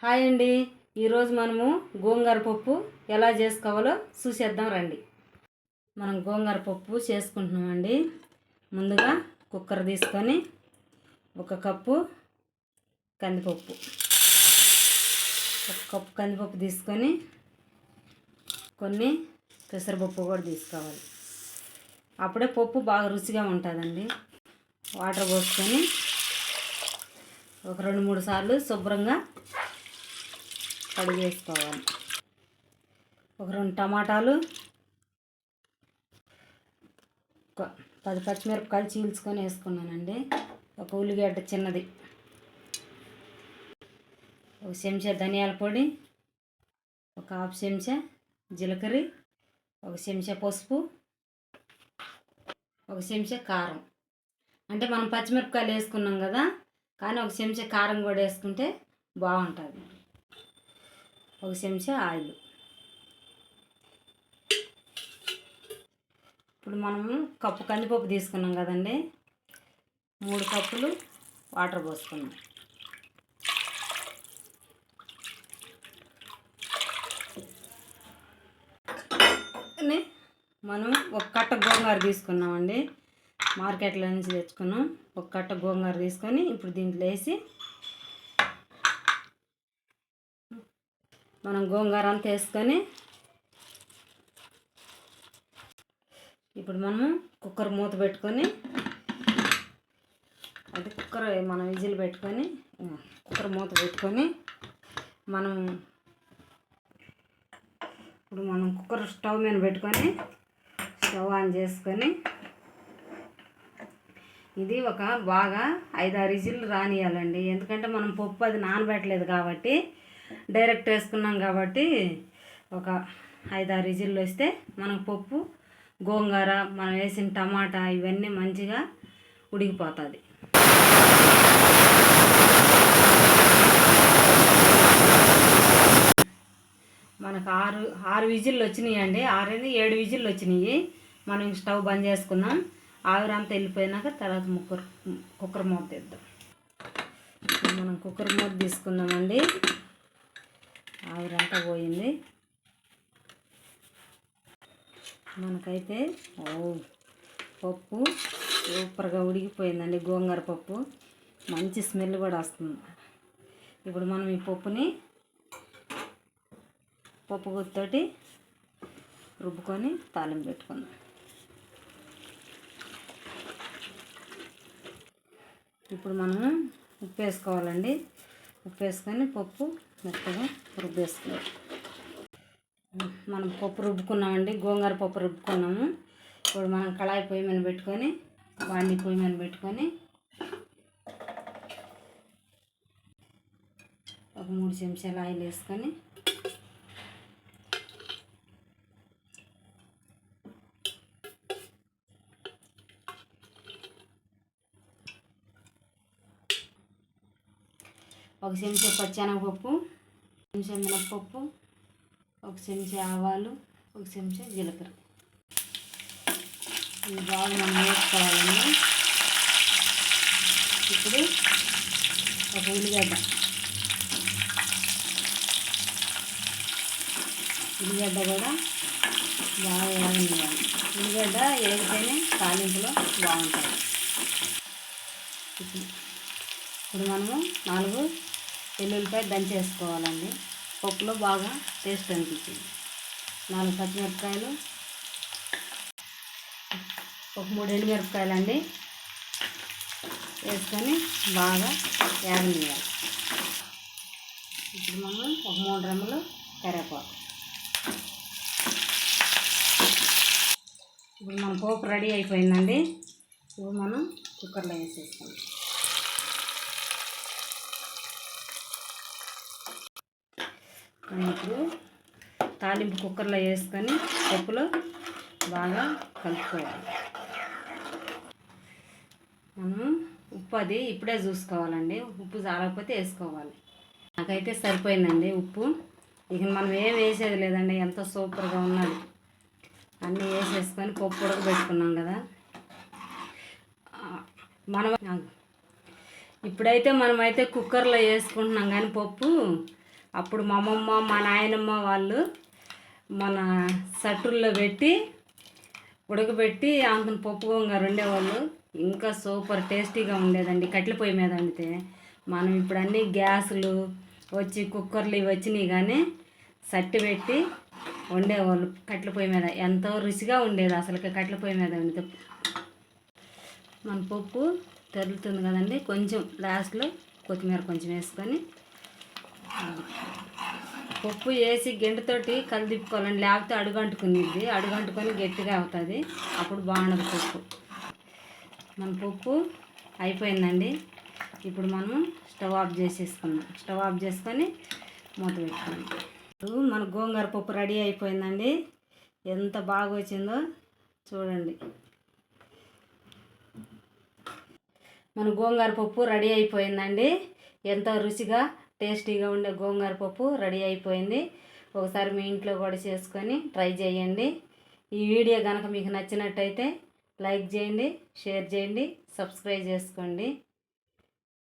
Hi అండి. ఈరోజు మనము గోంగూర పప్పు ఎలా చేసుకోవాలో చూసేద్దాం రండి. మనం గోంగూర పప్పు చేసుకుంటున్నామండి. ముందుగా కుక్కర్ తీసుకొని 1 కప్పు కందిపప్పు, 1 కప్పు కందిపప్పు తీసుకొని కొన్ని పెసరపప్పు కూడా తీసుకోవాలి. అప్పుడే పప్పు బాగా రుచిగా ఉంటుందండి. వాటర్ పోసుకొని ఒక 2-3 సార్లు శుభ్రంగా కడిగేసుకోవాలి. ఒక 2 టమాటాలు, ఒక 10 పచ్చిమిరపకాయలు చీల్చుకొని వేసుకున్నానండి. ఒక ఉల్లిగడ్డ చిన్నది, ఒక చెంచా ధనియాల పొడి, ఒక 1/2 చెంచా జీలకర్ర, ఒక చెంచా పసుపు, ఒక చెంచా కారం. అంటే మనం పచ్చిమిరపకాయలు వేసుకున్నాం కదా, కానీ ఒక చెంచా కారం కూడా వేసుకుంటే బాగుంటుంది. ఒక చెంచా ఆయిల్. ఇప్పుడు మనము కప్పు కందిపప్పు తీసుకున్నాం కదండి, 3 కప్పులు వాటర్ పోసుకున్నాం. మనం 1 కట్ట గోంగూర తీసుకున్నామండి, మార్కెట్లో నుంచి తెచ్చుకున్నాం. 1 కట్ట గోంగూర తీసుకొని ఇప్పుడు దీంట్లో వేసి మనం గోంగూర అంతా వేసుకొని ఇప్పుడు మనము కుక్కర్ మూత పెట్టుకొని, అది కుక్కర్ మనం విజిల్ పెట్టుకొని కుక్కర్ మూత పెట్టుకొని ఇప్పుడు మనం కుక్కర్ స్టవ్ మీద పెట్టుకొని స్టవ్ ఆన్ చేసుకొని ఇది ఒక బాగా 5-6 విజిల్లు రానియాలండి. ఎందుకంటే మనం పప్పు అది నానబెట్టలేదు కాబట్టి, డైరెక్ట్ వేసుకున్నాం కాబట్టి ఒక 5-6 విజిల్లు వస్తే మనకు పప్పు, గోంగూర, మనం వేసిన టమాటా ఇవన్నీ మంచిగా ఉడికిపోతుంది. మనకు 6 విజిల్లు వచ్చినాయండి. 6-7 విజిల్లు వచ్చినాయి. మనం స్టవ్ బంద్ చేసుకుందాం. ఆవిరంతా వెళ్ళిపోయినాక తర్వాత కుక్కర్ మూత తీద్దాం. మనం కుక్కర్ మూత తీసుకుందామండి. ఆవిరంతా పోయింది. మనకైతే పప్పు సూపర్గా ఉడికిపోయిందండి. గోంగూర పప్పు మంచి స్మెల్ కూడా వస్తుంది. ఇప్పుడు మనం ఈ పప్పుని పప్పు గుత్తోటి రుబ్బుకొని తాలింపు పెట్టుకుందాం. ఇప్పుడు మనము ఉప్పు వేసుకోవాలండి. ఉప్పు వేసుకొని పప్పు మెత్తగా రుబ్బేసుకోవాలి. మనం పప్పు రుబ్బుకున్నామండి, గోంగూర పప్పు రుబ్బుకున్నాము. ఇప్పుడు మనం కళాయి పొయ్యి మీద పెట్టుకొని, వాడిని పొయ్యి మీద పెట్టుకొని ఒక 3 చెంచాల ఆయిల్ వేసుకొని ఒక చెంచా పచ్చెనగపప్పు, చెంచా మినపప్పు, ఒక చెంచా ఆవాలు, ఒక చెంచా జీలకర్ర ఇవి బాగా మనం వేసుకోవాలండి. ఇప్పుడు ఒక ఉల్లిగడ్డ కూడా బాగా వేగనివ్వాలి. ఉల్లిగడ్డ వేగితేనే తాలింపులో బాగుంటుంది. ఇప్పుడు మనము 4 వెల్లుల్లిపాయలు దంచేసుకోవాలండి. పప్పులో బాగా టేస్ట్ అనిపించింది. 4 పచ్చిమిరపకాయలు, ఒక 3 ఎండుమిరపకాయలు అండి వేసుకొని బాగా వేగనివ్వాలి. ఇప్పుడు మనం ఒక 3 రెమ్మలు కరివేపాకు. ఇప్పుడు మన పోపు రెడీ అయిపోయిందండి. ఇప్పుడు మనం కుక్కర్లో వేసేస్తాం. ఇప్పుడు తాలింపు కుక్కర్లో వేసుకొని పప్పులో బాగా కలుపుకోవాలి. మనం ఉప్పు అది ఇప్పుడే చూసుకోవాలండి. ఉప్పు చాలకపోతే వేసుకోవాలి. నాకైతే సరిపోయిందండి ఉప్పు. ఇక మనం ఏం వేసేది లేదండి. ఎంతో సూపర్గా ఉన్నది. అన్నీ వేసేసుకొని పప్పు ఉడకబెట్టుకున్నాం కదా, ఇప్పుడైతే మనమైతే కుక్కర్లో వేసుకుంటున్నాం, కానీ పప్పు అప్పుడు మా అమ్మమ్మ మా నాయనమ్మ వాళ్ళు మన సట్టుల్లో పెట్టి ఉడకబెట్టి అంత పప్పు గోంగూర ఉండేవాళ్ళు. ఇంకా సూపర్ టేస్టీగా ఉండేదండి కట్టెల పొయ్యి మీద వండితే. మనం ఇప్పుడు అన్నీ గ్యాసులు వచ్చి కుక్కర్లు ఇవి వచ్చినాయి, కానీ సట్టి పెట్టి వండేవాళ్ళు కట్టెల పొయ్యి మీద. ఎంతో రుచిగా ఉండేది అసలుకి కట్టెల పొయ్యి మీద వండితే. మన పప్పు తెరులుతుంది కదండి, కొంచెం లాస్ట్లో కొత్తిమీర కొంచెం వేసుకొని పప్పు వేసి గెంటుతోటి కలిదిప్పుకోవాలండి, లేకపోతే అడుగంటుకునిద్ది. అడుగంటుకొని గట్టిగా అవుతుంది, అప్పుడు బాగుండదు పప్పు. మన పప్పు అయిపోయిందండి. ఇప్పుడు మనం స్టవ్ ఆఫ్ చేసేసుకున్నాం. స్టవ్ ఆఫ్ చేసుకొని మూత పెట్టుకున్నాం. ఇప్పుడు మన గోంగూర పప్పు రెడీ అయిపోయిందండి. ఎంత బాగా వచ్చిందో చూడండి. మన గోంగూర పప్పు రెడీ అయిపోయిందండి. ఎంతో రుచిగా టేస్టీగా ఉండే గోంగూర పప్పు రెడీ అయిపోయింది. ఒకసారి మీ ఇంట్లో కూడా చేసుకొని ట్రై చేయండి. ఈ వీడియో కనుక మీకు నచ్చినట్టయితే లైక్ చేయండి, షేర్ చేయండి, సబ్స్క్రైబ్ చేసుకోండి.